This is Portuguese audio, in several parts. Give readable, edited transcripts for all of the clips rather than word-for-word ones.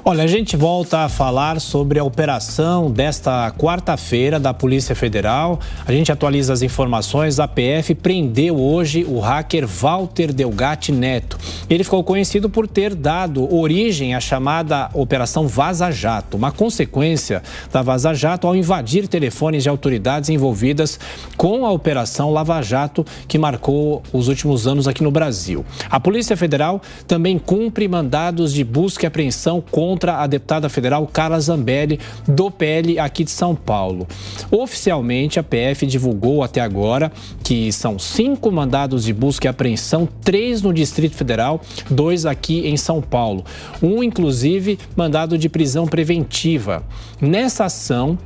Olha, a gente volta a falar sobre a operação desta quarta-feira da Polícia Federal. A gente atualiza as informações. A PF prendeu hoje o hacker Walter Delgatti Neto. Ele ficou conhecido por ter dado origem à chamada Operação Vaza Jato, uma consequência da Vaza Jato ao invadir telefones de autoridades envolvidas com a Operação Lava Jato, que marcou os últimos anos aqui no Brasil. A Polícia Federal também cumpre mandados de busca e apreensão contra a deputada federal Carla Zambelli, do PL aqui de São Paulo. Oficialmente, a PF divulgou até agora que são 5 mandados de busca e apreensão, 3 no Distrito Federal, 2 aqui em São Paulo. Um, inclusive, mandado de prisão preventiva. Nessa ação,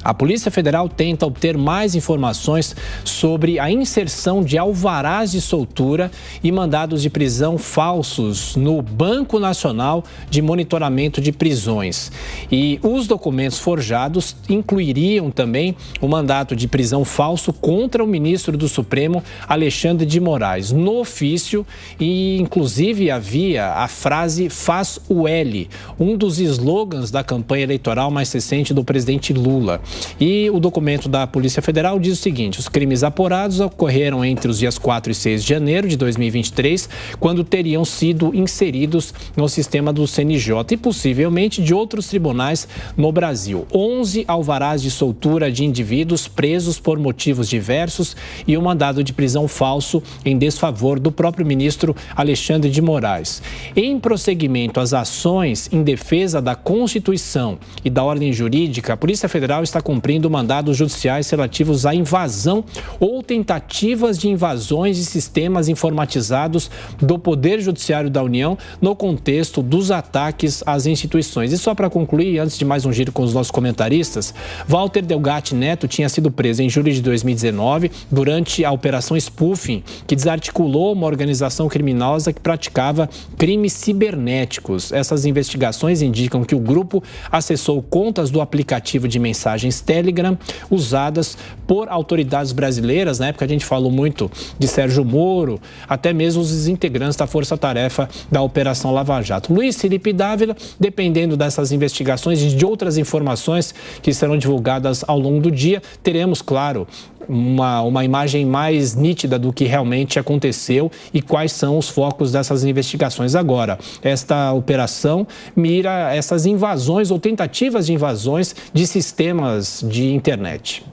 a Polícia Federal tenta obter mais informações sobre a inserção de alvarás de soltura e mandados de prisão falsos no Banco Nacional de Monitoramento de Prisões. E os documentos forjados incluiriam também o mandato de prisão falso contra o ministro do Supremo, Alexandre de Moraes. No ofício, e inclusive havia a frase "faz o L", um dos slogans da campanha eleitoral mais recente do presidente Lula. E o documento da Polícia Federal diz o seguinte: os crimes apurados ocorreram entre os dias 4 e 6 de janeiro de 2023, quando teriam sido inseridos no sistema do CNJ e possivelmente de outros tribunais no Brasil. 11 alvarás de soltura de indivíduos presos por motivos diversos e um mandado de prisão falso em desfavor do próprio ministro Alexandre de Moraes. Em prosseguimento às ações em defesa da Constituição e da ordem jurídica, a Polícia Federal está cumprindo mandados judiciais relativos à invasão ou tentativas de invasões de sistemas informatizados do Poder Judiciário da União no contexto dos ataques às instituições. E só para concluir, antes de mais um giro com os nossos comentaristas, Walter Delgatti Neto tinha sido preso em julho de 2019 durante a Operação Spoofing, que desarticulou uma organização criminosa que praticava crimes cibernéticos. Essas investigações indicam que o grupo acessou contas do aplicativo de mensagens Telegram usadas por autoridades brasileiras. Na época a gente falou muito de Sérgio Moro, até mesmo os integrantes da força-tarefa da Operação Lava Jato. Luiz Felipe Dávila, dependendo dessas investigações e de outras informações que serão divulgadas ao longo do dia, teremos, claro, uma imagem mais nítida do que realmente aconteceu e quais são os focos dessas investigações. Agora, esta operação mira essas invasões ou tentativas de invasões de sistemas de internet.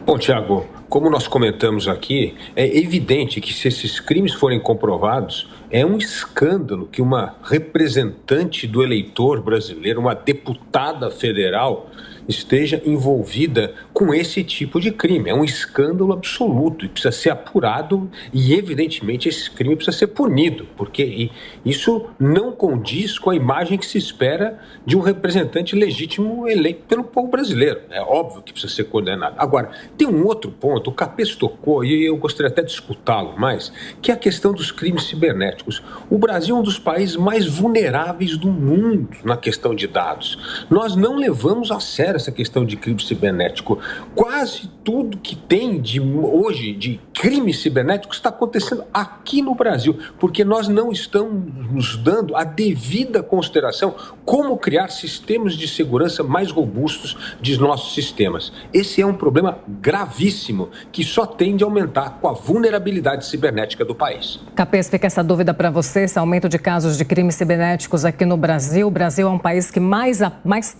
Bom, Tiago, como nós comentamos aqui, é evidente que se esses crimes forem comprovados, é um escândalo que uma representante do eleitor brasileiro, uma deputada federal, esteja envolvida com esse tipo de crime. É um escândalo absoluto e precisa ser apurado e, evidentemente, esse crime precisa ser punido, porque isso não condiz com a imagem que se espera de um representante legítimo eleito pelo povo brasileiro. É óbvio que precisa ser condenado. Agora, tem um outro ponto, o Capês tocou, e eu gostaria até de escutá-lo mais, que é a questão dos crimes cibernéticos. O Brasil é um dos países mais vulneráveis do mundo na questão de dados. Nós não levamos a sério essa questão de crime cibernético. Quase tudo que tem hoje de crime cibernético está acontecendo aqui no Brasil, porque nós não estamos nos dando a devida consideração como criar sistemas de segurança mais robustos de nossos sistemas. Esse é um problema gravíssimo que só tende a aumentar com a vulnerabilidade cibernética do país. Capês, fica essa dúvida para você, esse aumento de casos de crimes cibernéticos aqui no Brasil. O Brasil é um país que mais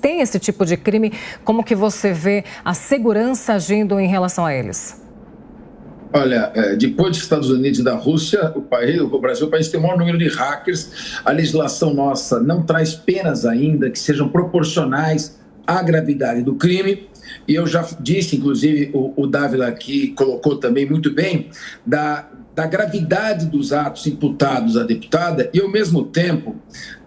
tem esse tipo de crime. Como que você vê a segurança agindo em relação a eles? Olha, depois dos Estados Unidos e da Rússia, o Brasil é o país que tem o maior número de hackers. A legislação nossa não traz penas ainda que sejam proporcionais à gravidade do crime. E eu já disse, inclusive, o Dávila aqui colocou também muito bem, da gravidade dos atos imputados à deputada e, ao mesmo tempo,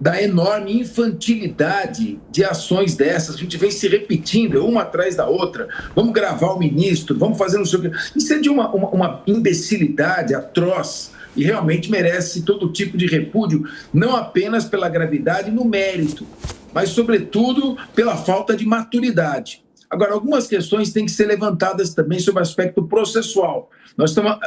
da enorme infantilidade de ações dessas. A gente vem se repetindo, uma atrás da outra. Vamos gravar o ministro, vamos fazer não sei o quê. Isso é de uma imbecilidade atroz e realmente merece todo tipo de repúdio, não apenas pela gravidade no mérito, mas, sobretudo, pela falta de maturidade. Agora, algumas questões têm que ser levantadas também sobre o aspecto processual. Nós estamos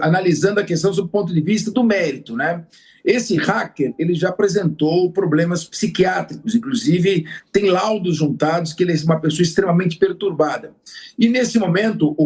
analisando a questão sob o ponto de vista do mérito, né? Esse hacker, ele já apresentou problemas psiquiátricos, inclusive tem laudos juntados que ele é uma pessoa extremamente perturbada. E nesse momento,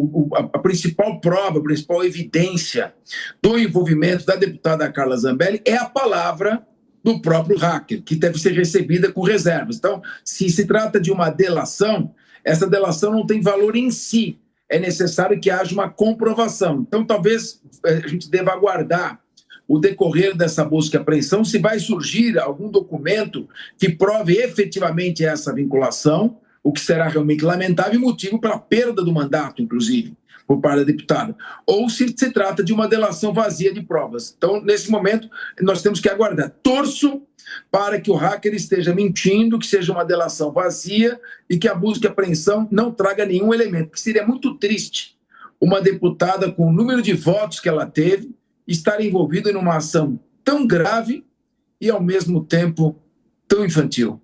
a principal prova, a principal evidência do envolvimento da deputada Carla Zambelli é a palavra do próprio hacker, que deve ser recebida com reservas. Então, se se trata de uma delação, essa delação não tem valor em si, é necessário que haja uma comprovação. Então, talvez a gente deva aguardar o decorrer dessa busca e apreensão, se vai surgir algum documento que prove efetivamente essa vinculação, o que será realmente lamentável e motivo para a perda do mandato, inclusive, por parte da deputada, ou se trata de uma delação vazia de provas. Então, nesse momento, nós temos que aguardar. Torço para que o hacker esteja mentindo, que seja uma delação vazia e que a busca e apreensão não traga nenhum elemento, porque seria muito triste uma deputada com o número de votos que ela teve estar envolvida numa ação tão grave e, ao mesmo tempo, tão infantil.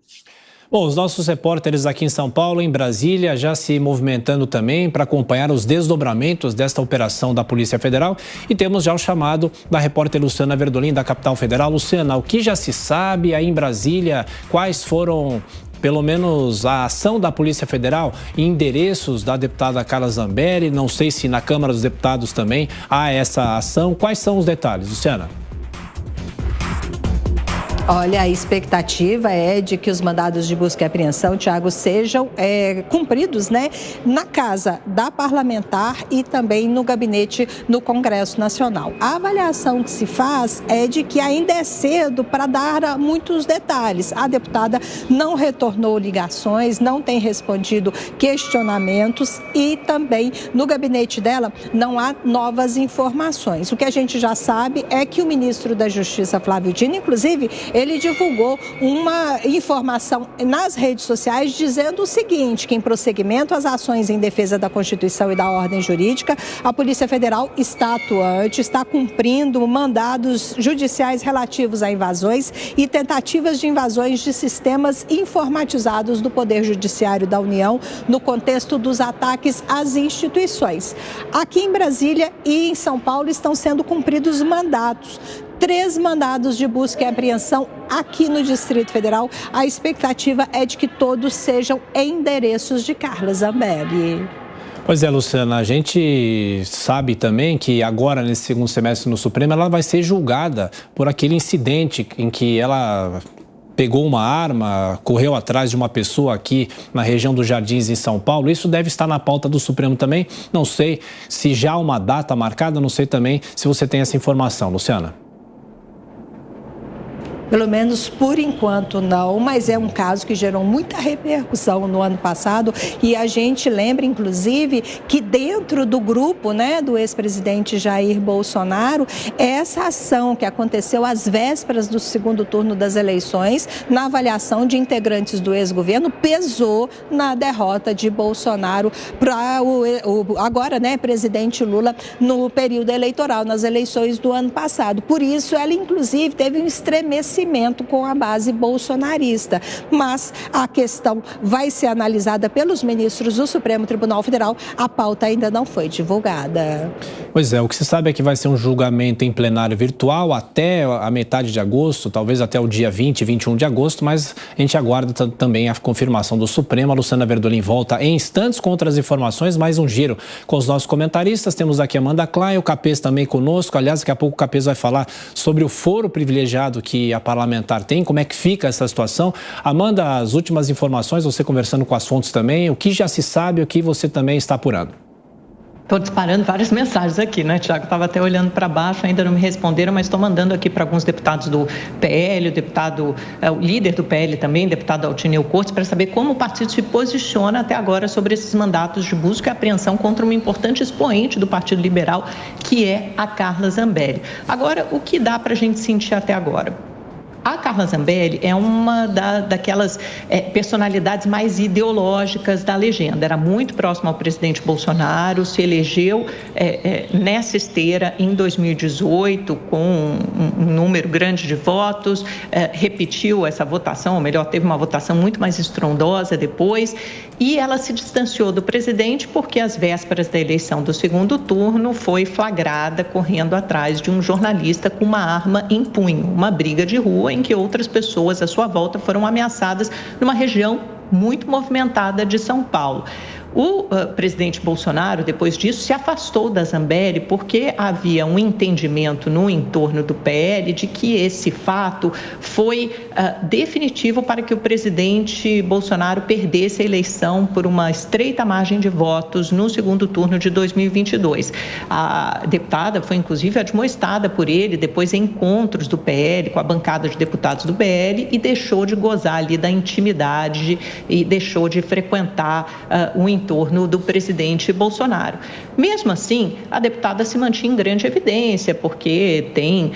Bom, os nossos repórteres aqui em São Paulo, em Brasília, já se movimentando também para acompanhar os desdobramentos desta operação da Polícia Federal. E temos já o chamado da repórter Luciana Verdolim, da capital federal. Luciana, o que já se sabe aí em Brasília? Quais foram, pelo menos, a ação da Polícia Federal e endereços da deputada Carla Zambelli? Não sei se na Câmara dos Deputados também há essa ação. Quais são os detalhes, Luciana? Olha, a expectativa é de que os mandados de busca e apreensão, Tiago, sejam cumpridos, né, na casa da parlamentar e também no gabinete no Congresso Nacional. A avaliação que se faz é de que ainda é cedo para dar muitos detalhes. A deputada não retornou ligações, não tem respondido questionamentos e também no gabinete dela não há novas informações. O que a gente já sabe é que o ministro da Justiça, Flávio Dino, inclusive, ele divulgou uma informação nas redes sociais dizendo o seguinte, que em prosseguimento às ações em defesa da Constituição e da ordem jurídica, a Polícia Federal está atuante, está cumprindo mandados judiciais relativos a invasões e tentativas de invasões de sistemas informatizados do Poder Judiciário da União no contexto dos ataques às instituições. Aqui em Brasília e em São Paulo estão sendo cumpridos mandados. 3 mandados de busca e apreensão aqui no Distrito Federal. A expectativa é de que todos sejam endereços de Carla Zambelli. Pois é, Luciana, a gente sabe também que agora, nesse segundo semestre no Supremo, ela vai ser julgada por aquele incidente em que ela pegou uma arma, correu atrás de uma pessoa aqui na região dos Jardins, em São Paulo. Isso deve estar na pauta do Supremo também. Não sei se já há uma data marcada, não sei também se você tem essa informação, Luciana. Pelo menos por enquanto não, mas é um caso que gerou muita repercussão no ano passado e a gente lembra, inclusive, que dentro do grupo, né, do ex-presidente Jair Bolsonaro, essa ação que aconteceu às vésperas do segundo turno das eleições, na avaliação de integrantes do ex-governo, pesou na derrota de Bolsonaro para o agora, né, presidente Lula no período eleitoral, nas eleições do ano passado. Por isso, ela, inclusive, teve um estremecimento com a base bolsonarista. Mas a questão vai ser analisada pelos ministros do Supremo Tribunal Federal. A pauta ainda não foi divulgada. Pois é, o que se sabe é que vai ser um julgamento em plenário virtual até a metade de agosto, talvez até o dia 20, 21 de agosto, mas a gente aguarda também a confirmação do Supremo. A Luciana Verdolim volta em instantes com outras informações, mais um giro com os nossos comentaristas. Temos aqui a Amanda Klein, o Capês também conosco. Aliás, daqui a pouco o Capês vai falar sobre o foro privilegiado que a parlamentar tem, como é que fica essa situação. Amanda, as últimas informações, você conversando com as fontes também, o que já se sabe, o que você também está apurando? Estou disparando várias mensagens aqui, né, Tiago? Estava até olhando para baixo, ainda não me responderam, mas estou mandando aqui para alguns deputados do PL, o líder do PL também, deputado Altineu Cortes, para saber como o partido se posiciona até agora sobre esses mandatos de busca e apreensão contra uma importante expoente do Partido Liberal, que é a Carla Zambelli. Agora, o que dá para a gente sentir até agora? A Carla Zambelli é uma daquelas personalidades mais ideológicas da legenda. Era muito próxima ao presidente Bolsonaro, se elegeu nessa esteira em 2018 com um número grande de votos, repetiu essa votação, ou melhor, teve uma votação muito mais estrondosa depois, e ela se distanciou do presidente porque às vésperas da eleição do segundo turno foi flagrada correndo atrás de um jornalista com uma arma em punho, uma briga de rua em que outras pessoas à sua volta foram ameaçadas numa região muito movimentada de São Paulo. O presidente Bolsonaro, depois disso, se afastou da Zambelli porque havia um entendimento no entorno do PL de que esse fato foi definitivo para que o presidente Bolsonaro perdesse a eleição por uma estreita margem de votos no segundo turno de 2022. A deputada foi, inclusive, admoestada por ele depois em encontros do PL, com a bancada de deputados do PL, e deixou de gozar ali da intimidade e deixou de frequentar o entorno do presidente Bolsonaro. Mesmo assim, a deputada se mantinha em grande evidência, porque tem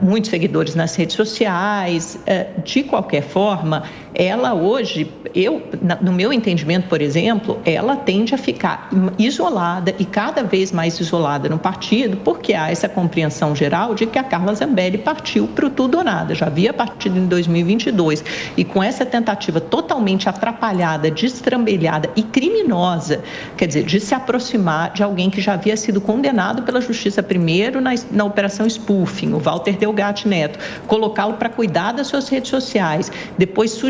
muitos seguidores nas redes sociais. De qualquer forma, ela hoje, no meu entendimento, por exemplo, ela tende a ficar isolada e cada vez mais isolada no partido, porque há essa compreensão geral de que a Carla Zambelli partiu para o tudo ou nada. Já havia partido em 2022 e com essa tentativa totalmente atrapalhada, destrambelhada e criminosa, quer dizer, de se aproximar de alguém que já havia sido condenado pela Justiça primeiro na Operação Spoofing, o Walter Delgatti Neto, colocá-lo para cuidar das suas redes sociais, depois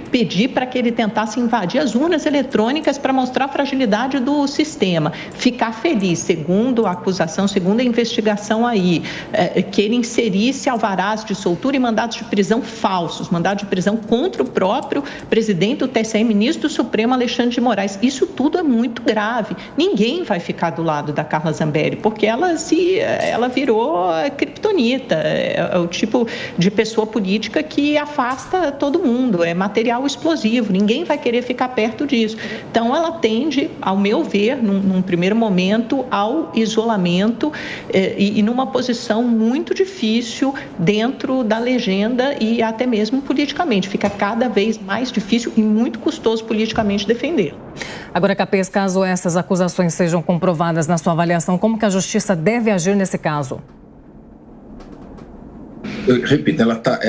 pedir para que ele tentasse invadir as urnas eletrônicas para mostrar a fragilidade do sistema, ficar feliz, segundo a acusação, segundo a investigação aí, que ele inserisse alvarás de soltura e mandados de prisão falsos, mandados de prisão contra o próprio presidente do TSE, ministro do Supremo, Alexandre de Moraes. Isso tudo é muito grave. Ninguém vai ficar do lado da Carla Zambelli, porque ela virou criptonita, é o tipo de pessoa política que afasta todo mundo, é material explosivo, ninguém vai querer ficar perto disso. Então, ela tende, ao meu ver, num primeiro momento, ao isolamento e numa posição muito difícil dentro da legenda e até mesmo politicamente. Fica cada vez mais difícil e muito custoso politicamente defender. Agora, Capês, caso essas acusações sejam comprovadas na sua avaliação, como que a Justiça deve agir nesse caso? Eu repito, ela tá,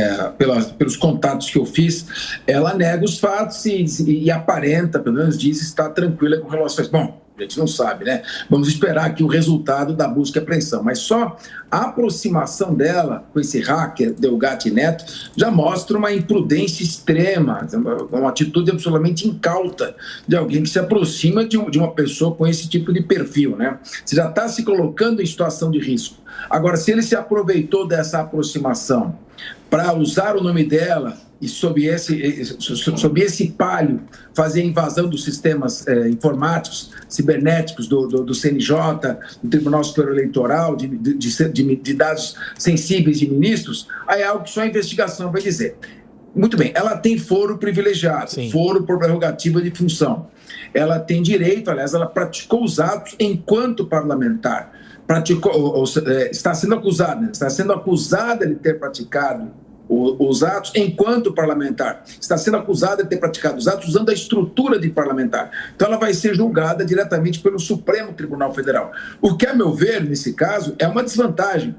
pelos contatos que eu fiz, ela nega os fatos e aparenta, pelo menos diz, estar tranquila com relações. Bom, a gente não sabe, né? Vamos esperar aqui o resultado da busca e apreensão. Mas só a aproximação dela com esse hacker, Delgatti Neto, já mostra uma imprudência extrema, uma atitude absolutamente incauta de alguém que se aproxima de uma pessoa com esse tipo de perfil, né? Você já está se colocando em situação de risco. Agora, se ele se aproveitou dessa aproximação para usar o nome dela e sob esse palio fazer a invasão dos sistemas informáticos, cibernéticos do CNJ, do Tribunal Superior Eleitoral, de dados sensíveis de ministros, aí é algo que só a investigação vai dizer. Muito bem, ela tem foro privilegiado, sim, foro por prerrogativa de função. Ela tem direito, aliás, ela praticou os atos enquanto parlamentar. Está sendo acusada de ter praticado os atos enquanto parlamentar. Está sendo acusada de ter praticado os atos usando a estrutura de parlamentar. Então, ela vai ser julgada diretamente pelo Supremo Tribunal Federal. O que, a meu ver, nesse caso, é uma desvantagem,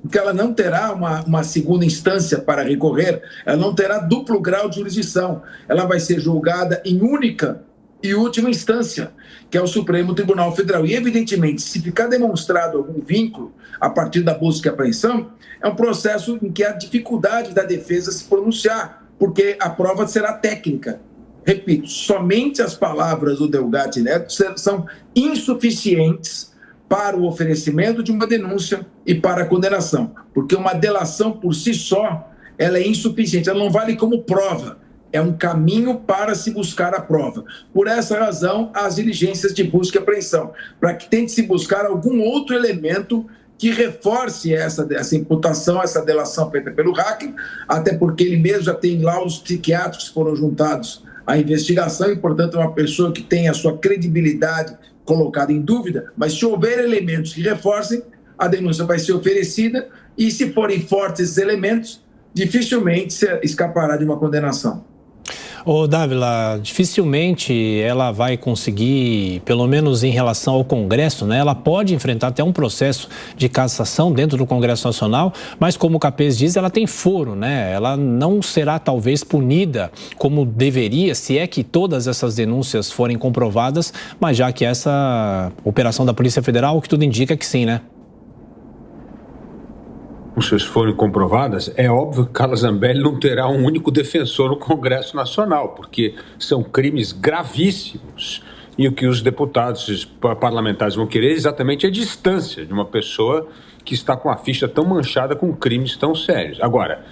porque ela não terá uma segunda instância para recorrer, ela não terá duplo grau de jurisdição. Ela vai ser julgada em única e última instância, que é o Supremo Tribunal Federal. E, evidentemente, se ficar demonstrado algum vínculo a partir da busca e apreensão, é um processo em que há dificuldade da defesa se pronunciar, porque a prova será técnica. Repito, somente as palavras do Delgatti Neto são insuficientes para o oferecimento de uma denúncia e para a condenação, porque uma delação por si só, ela é insuficiente, ela não vale como prova. É um caminho para se buscar a prova. Por essa razão, as diligências de busca e apreensão, para que tente se buscar algum outro elemento que reforce essa imputação, essa delação feita pelo hacker, até porque ele mesmo já tem laudos psiquiátricos que foram juntados à investigação e, portanto, é uma pessoa que tem a sua credibilidade colocada em dúvida, mas se houver elementos que reforcem, a denúncia vai ser oferecida e, se forem fortes esses elementos, dificilmente escapará de uma condenação. Ô, Dávila, dificilmente ela vai conseguir, pelo menos em relação ao Congresso, né? Ela pode enfrentar até um processo de cassação dentro do Congresso Nacional, mas como o Capês diz, ela tem foro, né? Ela não será talvez punida como deveria, se é que todas essas denúncias forem comprovadas, mas já que essa operação da Polícia Federal, o que tudo indica que sim, né? Se forem comprovadas, é óbvio que Carla Zambelli não terá um único defensor no Congresso Nacional, porque são crimes gravíssimos. E o que os deputados parlamentares vão querer é exatamente a distância de uma pessoa que está com a ficha tão manchada com crimes tão sérios. Agora,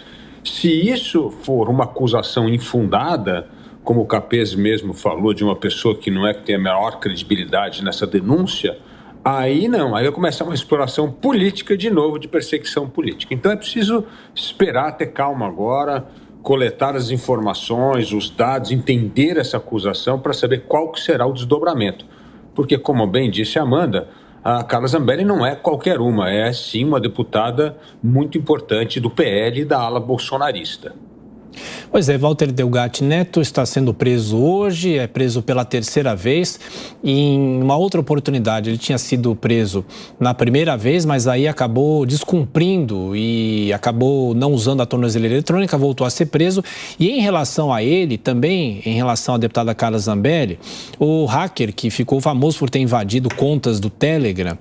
se isso for uma acusação infundada, como o Capês mesmo falou, de uma pessoa que não é que tem a maior credibilidade nessa denúncia, aí não, aí vai começar uma exploração política de novo, de perseguição política. Então é preciso esperar, ter calma agora, coletar as informações, os dados, entender essa acusação para saber qual que será o desdobramento. Porque, como bem disse a Amanda, a Carla Zambelli não é qualquer uma, é sim uma deputada muito importante do PL e da ala bolsonarista. Pois é, Walter Delgatti Neto está sendo preso hoje, é preso pela terceira vez. Em uma outra oportunidade, ele tinha sido preso na primeira vez, mas aí acabou descumprindo e acabou não usando a tornozeleira eletrônica, voltou a ser preso. E em relação a ele, também em relação à deputada Carla Zambelli, o hacker que ficou famoso por ter invadido contas do Telegram,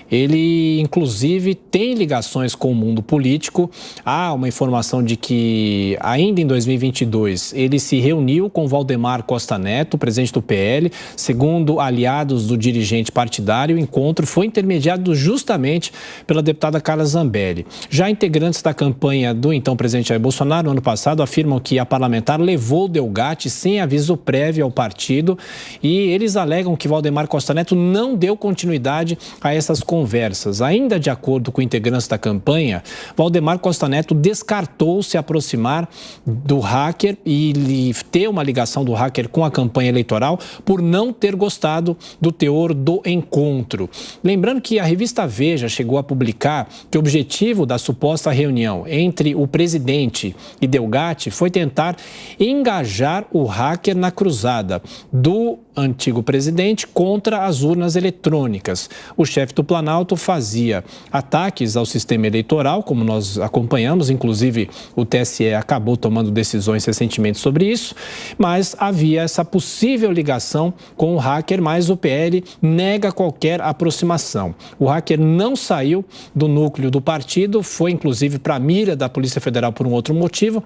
ele, inclusive, tem ligações com o mundo político. Há uma informação de que, ainda em 2022, ele se reuniu com Valdemar Costa Neto, presidente do PL. Segundo aliados do dirigente partidário, o encontro foi intermediado justamente pela deputada Carla Zambelli. Já integrantes da campanha do então presidente Jair Bolsonaro, no ano passado, afirmam que a parlamentar levou Delgatti sem aviso prévio ao partido e eles alegam que Valdemar Costa Neto não deu continuidade a essas conversas. Ainda de acordo com integrantes da campanha, Valdemar Costa Neto descartou se aproximar do hacker e ter uma ligação do hacker com a campanha eleitoral por não ter gostado do teor do encontro. Lembrando que a revista Veja chegou a publicar que o objetivo da suposta reunião entre o presidente e Delgatti foi tentar engajar o hacker na cruzada do antigo presidente contra as urnas eletrônicas. O chefe do Planalto fazia ataques ao sistema eleitoral, como nós acompanhamos, inclusive o TSE acabou tomando decisões recentemente sobre isso, mas havia essa possível ligação com o hacker, mas o PL nega qualquer aproximação. O hacker não saiu do núcleo do partido, foi inclusive para a mira da Polícia Federal por um outro motivo: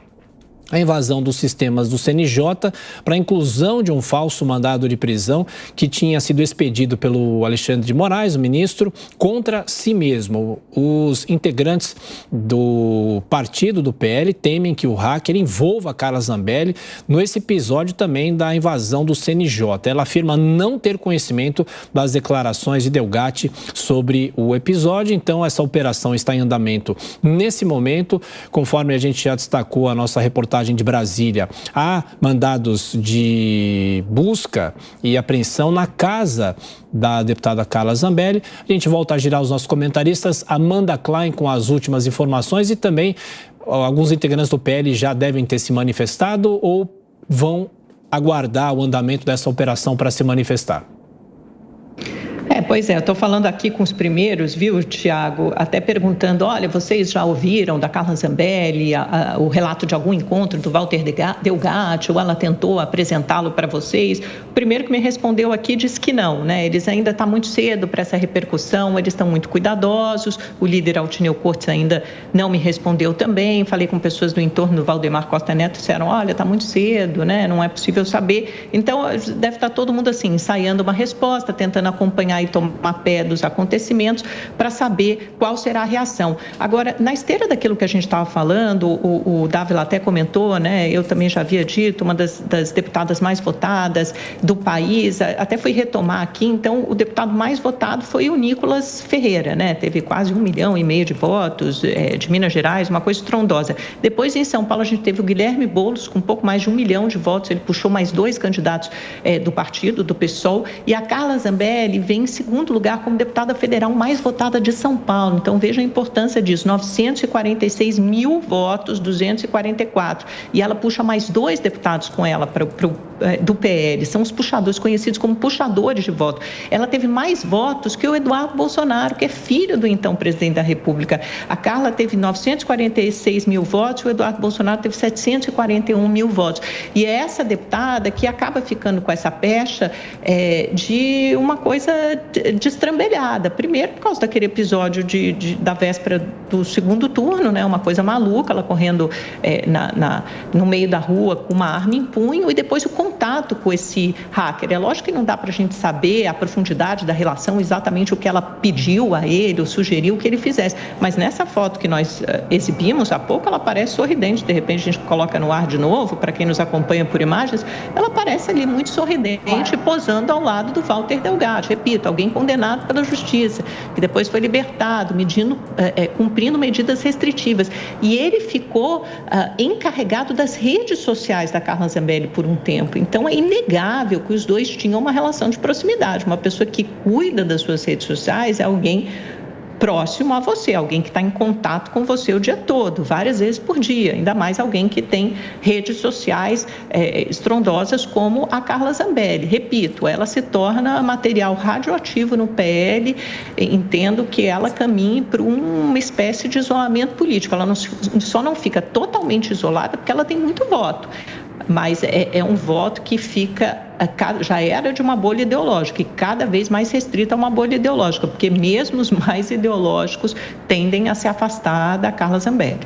a invasão dos sistemas do CNJ para a inclusão de um falso mandado de prisão que tinha sido expedido pelo Alexandre de Moraes, o ministro, contra si mesmo. Os integrantes do partido do PL temem que o hacker envolva Carla Zambelli nesse episódio também da invasão do CNJ. Ela afirma não ter conhecimento das declarações de Delgatti sobre o episódio, então essa operação está em andamento nesse momento. Conforme a gente já destacou a nossa reportagem de Brasília, há mandados de busca e apreensão na casa da deputada Carla Zambelli. A gente volta a girar os nossos comentaristas, Amanda Klein com as últimas informações, e também alguns integrantes do PL já devem ter se manifestado ou vão aguardar o andamento dessa operação para se manifestar. Pois é, eu estou falando aqui com os primeiros, viu, Tiago, até perguntando, olha, vocês já ouviram da Carla Zambelli o relato de algum encontro do Walter Delgatti, ou ela tentou apresentá-lo para vocês? O primeiro que me respondeu aqui disse que não, né? Eles ainda estão muito cedo para essa repercussão, eles estão muito cuidadosos. O líder Altineu Cortes ainda não me respondeu também. Falei com pessoas do entorno do Valdemar Costa Neto, disseram, olha, está muito cedo, né? Não é possível saber. Então, deve estar todo mundo assim, ensaiando uma resposta, tentando acompanhar e tomar pé dos acontecimentos para saber qual será a reação. Agora, na esteira daquilo que a gente estava falando, o Dávila até comentou, né? Eu também já havia dito, uma das deputadas mais votadas do país, até fui retomar aqui, então o deputado mais votado foi o Nicolas Ferreira, né? Teve quase 1,5 milhão de votos, de Minas Gerais, uma coisa estrondosa. Depois, em São Paulo, a gente teve o Guilherme Boulos, com um pouco mais de 1 milhão de votos, ele puxou mais 2 candidatos do partido, do PSOL, e a Carla Zambelli vem em segundo segundo lugar como deputada federal mais votada de São Paulo. Então, veja a importância disso, 946 mil votos, 244. E ela puxa mais 2 deputados com ela do PL, são os puxadores, conhecidos como puxadores de voto. Ela teve mais votos que o Eduardo Bolsonaro, que é filho do então presidente da República. A Carla teve 946 mil votos, o Eduardo Bolsonaro teve 741 mil votos. E é essa deputada que acaba ficando com essa pecha de uma coisa destrambelhada. Primeiro, por causa daquele episódio da véspera do segundo turno, né? Uma coisa maluca, ela correndo no meio da rua com uma arma em punho, e depois o contato com esse hacker. É lógico que não dá para a gente saber a profundidade da relação, exatamente o que ela pediu a ele ou sugeriu que ele fizesse. Mas nessa foto que nós exibimos há pouco, ela parece sorridente. De repente a gente coloca no ar de novo, para quem nos acompanha por imagens, ela parece ali muito sorridente, posando ao lado do Walter Delgatti. Repito, alguém condenado pela justiça, que depois foi libertado, cumprindo medidas restritivas. E ele ficou encarregado das redes sociais da Carla Zambelli por um tempo. Então, é inegável que os dois tinham uma relação de proximidade. Uma pessoa que cuida das suas redes sociais é alguém próximo a você, alguém que está em contato com você o dia todo, várias vezes por dia, ainda mais alguém que tem redes sociais estrondosas como a Carla Zambelli. Repito, ela se torna material radioativo no PL, entendo que ela caminhe para uma espécie de isolamento político. Ela só não fica totalmente isolada porque ela tem muito voto, mas é um voto que já era de uma bolha ideológica e cada vez mais restrita a uma bolha ideológica, porque mesmo os mais ideológicos tendem a se afastar da Carla Zambelli.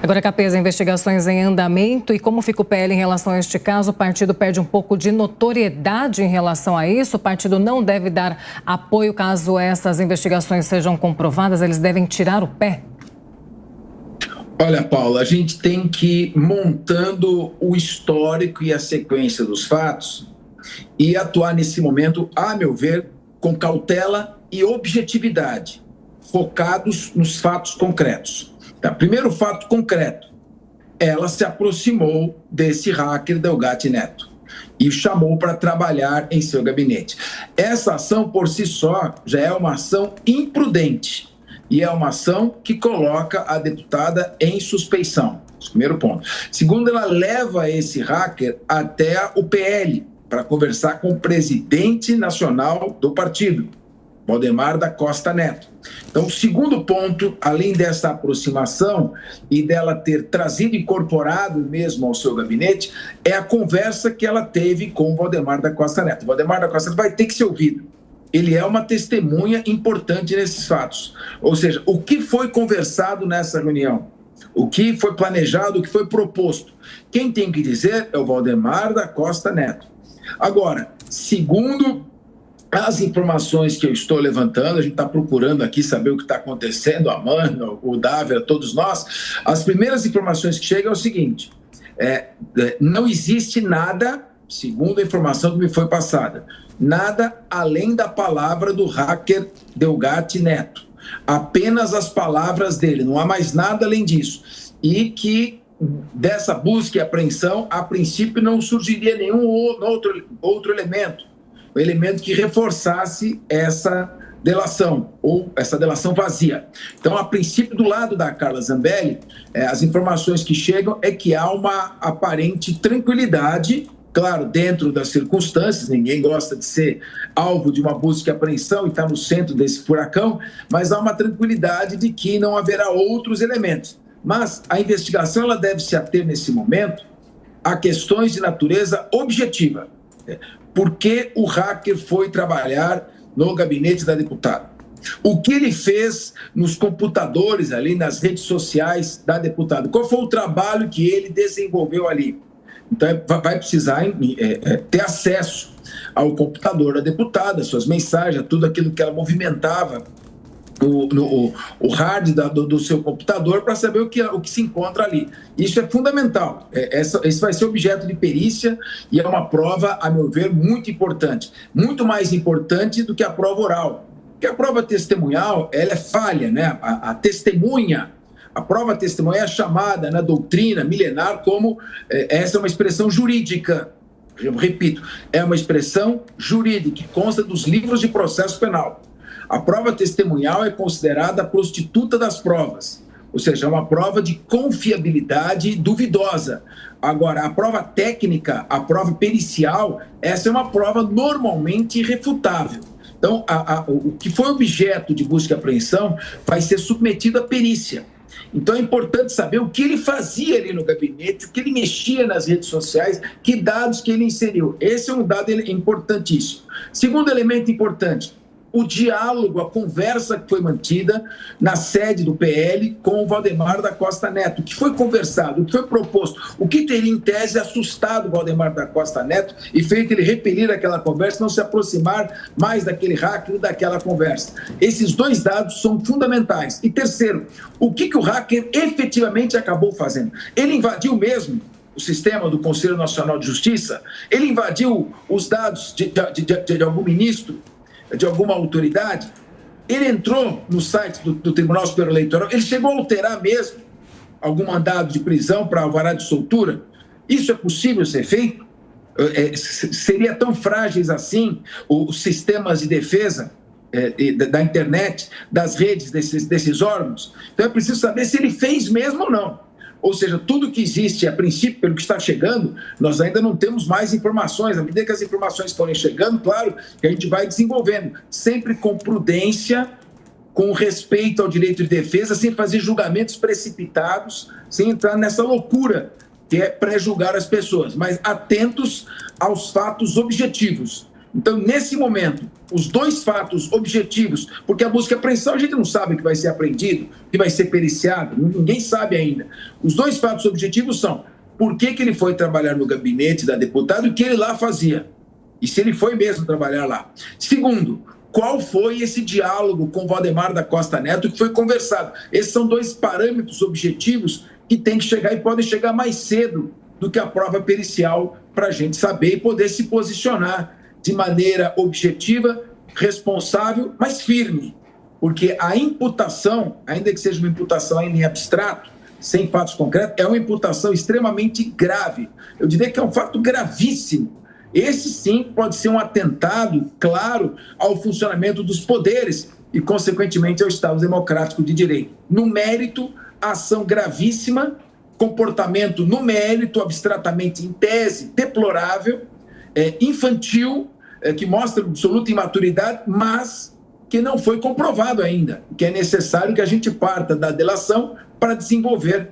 Agora, Capês, investigações em andamento, e como fica o PL em relação a este caso? O partido perde um pouco de notoriedade em relação a isso? O partido não deve dar apoio caso essas investigações sejam comprovadas? Eles devem tirar o pé? Olha, Paula, a gente tem que ir montando o histórico e a sequência dos fatos e atuar nesse momento, a meu ver, com cautela e objetividade, focados nos fatos concretos. Tá? Primeiro fato concreto, ela se aproximou desse hacker Delgatti Neto e o chamou para trabalhar em seu gabinete. Essa ação por si só já é uma ação imprudente. E é uma ação que coloca a deputada em suspeição. Primeiro ponto. Segundo, ela leva esse hacker até o PL para conversar com o presidente nacional do partido, Valdemar da Costa Neto. Então, o segundo ponto, além dessa aproximação e dela ter trazido incorporado mesmo ao seu gabinete, é a conversa que ela teve com o Valdemar da Costa Neto. O Valdemar da Costa Neto vai ter que ser ouvido. Ele é uma testemunha importante nesses fatos. Ou seja, o que foi conversado nessa reunião, o que foi planejado, o que foi proposto. Quem tem que dizer é o Valdemar da Costa Neto. Agora, segundo as informações que eu estou levantando, a gente está procurando aqui saber o que está acontecendo, a Amanda, o Dávila, todos nós, as primeiras informações que chegam é o seguinte, não existe nada, segundo a informação que me foi passada, nada além da palavra do hacker Delgatti Neto. Apenas as palavras dele, não há mais nada além disso. E que dessa busca e apreensão, a princípio não surgiria nenhum outro elemento, um elemento que reforçasse essa delação, ou essa delação vazia. Então, a princípio, do lado da Carla Zambelli, as informações que chegam é que há uma aparente tranquilidade. Claro, dentro das circunstâncias, ninguém gosta de ser alvo de uma busca e apreensão e estar no centro desse furacão, mas há uma tranquilidade de que não haverá outros elementos. Mas a investigação ela deve se ater, nesse momento, a questões de natureza objetiva. Por que o hacker foi trabalhar no gabinete da deputada? O que ele fez nos computadores ali, nas redes sociais da deputada? Qual foi o trabalho que ele desenvolveu ali? Então, vai precisar ter acesso ao computador da deputada, suas mensagens, tudo aquilo que ela movimentava, o hard do seu computador, para saber o que se encontra ali. Isso é fundamental. Isso vai ser objeto de perícia e é uma prova, a meu ver, muito importante. Muito mais importante do que a prova oral. Porque a prova testemunhal, ela é falha, né? A testemunha, a prova testemunhal é chamada na doutrina milenar como essa é uma expressão jurídica. Eu repito, é uma expressão jurídica que consta dos livros de processo penal. A prova testemunhal é considerada a prostituta das provas, ou seja, é uma prova de confiabilidade duvidosa. Agora, a prova técnica, a prova pericial, essa é uma prova normalmente irrefutável. Então, o que foi objeto de busca e apreensão vai ser submetido à perícia. Então, é importante saber o que ele fazia ali no gabinete, o que ele mexia nas redes sociais, que dados que ele inseriu. Esse é um dado importantíssimo. Segundo elemento importante, o diálogo, a conversa que foi mantida na sede do PL com o Valdemar da Costa Neto. O que foi conversado, o que foi proposto, o que teria em tese assustado o Valdemar da Costa Neto e feito ele repelir aquela conversa, não se aproximar mais daquele hacker ou daquela conversa. Esses dois dados são fundamentais. E terceiro, o que o hacker efetivamente acabou fazendo? Ele invadiu mesmo o sistema do Conselho Nacional de Justiça? Ele invadiu os dados de algum ministro, de alguma autoridade? Ele entrou no site do Tribunal Superior Eleitoral? Ele chegou a alterar mesmo algum mandado de prisão para alvará de soltura? Isso é possível ser feito? Seria tão frágeis assim os sistemas de defesa da internet, das redes desses órgãos? Então é preciso saber se ele fez mesmo ou não. Ou seja, tudo que existe, a princípio, pelo que está chegando, nós ainda não temos mais informações. À medida que as informações forem chegando, claro que a gente vai desenvolvendo, sempre com prudência, com respeito ao direito de defesa, sem fazer julgamentos precipitados, sem entrar nessa loucura que é pré-julgar as pessoas, mas atentos aos fatos objetivos. Então, nesse momento, os dois fatos objetivos, porque a busca e apreensão a gente não sabe o que vai ser apreendido, o que vai ser periciado, ninguém sabe ainda. Os dois fatos objetivos são por que ele foi trabalhar no gabinete da deputada e o que ele lá fazia, e se ele foi mesmo trabalhar lá. Segundo, qual foi esse diálogo com o Valdemar da Costa Neto que foi conversado? Esses são dois parâmetros objetivos que têm que chegar e podem chegar mais cedo do que a prova pericial para a gente saber e poder se posicionar de maneira objetiva, responsável, mas firme. Porque a imputação, ainda que seja uma imputação ainda em abstrato, sem fatos concretos, é uma imputação extremamente grave. Eu diria que é um fato gravíssimo. Esse, sim, pode ser um atentado, claro, ao funcionamento dos poderes e, consequentemente, ao Estado Democrático de Direito. No mérito, ação gravíssima, comportamento no mérito, abstratamente em tese, deplorável, infantil, que mostra absoluta imaturidade, mas que não foi comprovado ainda, que é necessário que a gente parta da delação para desenvolver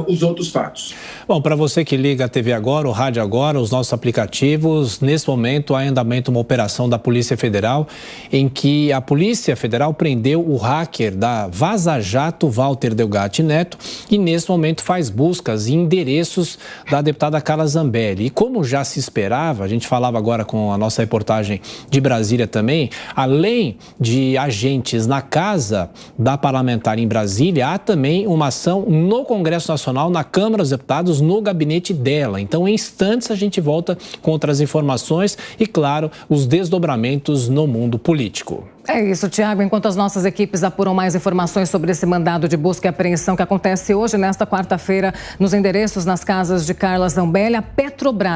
os outros fatos. Bom, para você que liga a TV Agora, o Rádio Agora, os nossos aplicativos, nesse momento há em andamento uma operação da Polícia Federal em que a Polícia Federal prendeu o hacker da Vaza Jato, Walter Delgatti Neto, e nesse momento faz buscas em endereços da deputada Carla Zambelli. E como já se esperava, a gente falava agora com a nossa reportagem de Brasília também, além de agentes na casa da parlamentar em Brasília, há também uma ação no Congresso Nacional, na Câmara dos Deputados, no gabinete dela. Então, em instantes, a gente volta com outras informações e, claro, os desdobramentos no mundo político. É isso, Tiago. Enquanto as nossas equipes apuram mais informações sobre esse mandado de busca e apreensão que acontece hoje, nesta quarta-feira, nos endereços nas casas de Carla Zambelli, a Petrobras